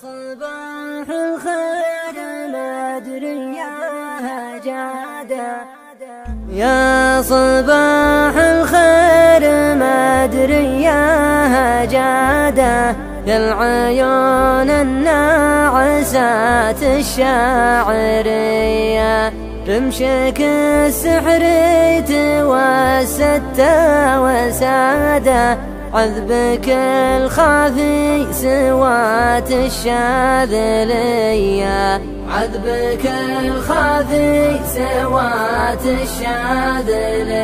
صباح الخير مدري يا جادة، يا صباح الخير مدري يا جادة، يا العيون الناعسات الشاعرية، رمشك السحري توسدت وسادة، عذبك الخافي سوات الشاذلية، عذبك الخافي سوات الشاذلية،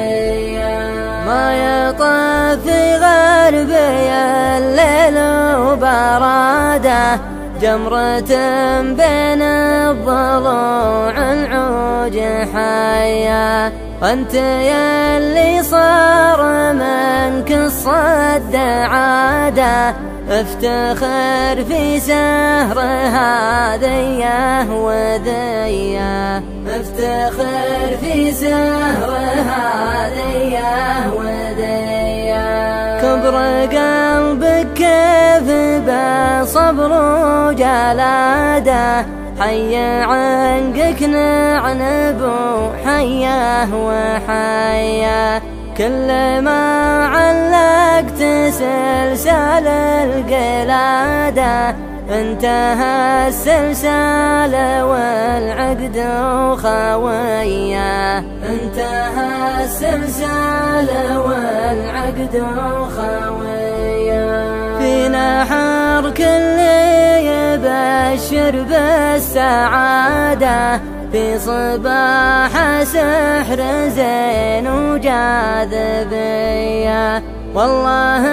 ما يطاف في غربي الليل وبراده، جمرة بين الضلوع العوج حيا، أنت يا اللي صار منك الصد عادة، افتخر في سهر هذيه وذيه، افتخر في سهر هذيه وذيه، كبر قلبك كيف بصبر وجلاده، حي عنقك نعنب وحياه وحياه، كل ما علقت سلسال القلادة، انتهى السلسال والعقد وخويه، انتهى السلسال والعقد وخويه، في نحر كل يبشر بالسعادة، في صباح سحر زين وجاذبية، والله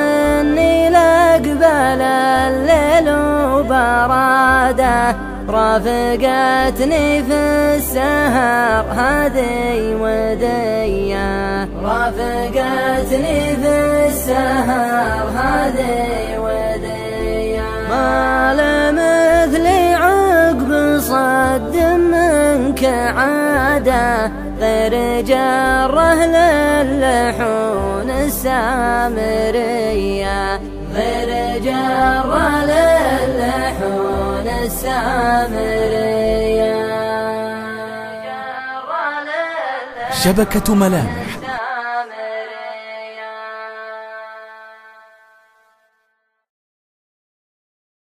اني لاقبل الليل وبراده، رافقتني في السهر هذي ودية، رافقتني في السهر هذي ودية، ما لمثلي عقب صد منك عادة، غير جره للحون السامرية، غير جره للحون السامرية. شبكة ملامح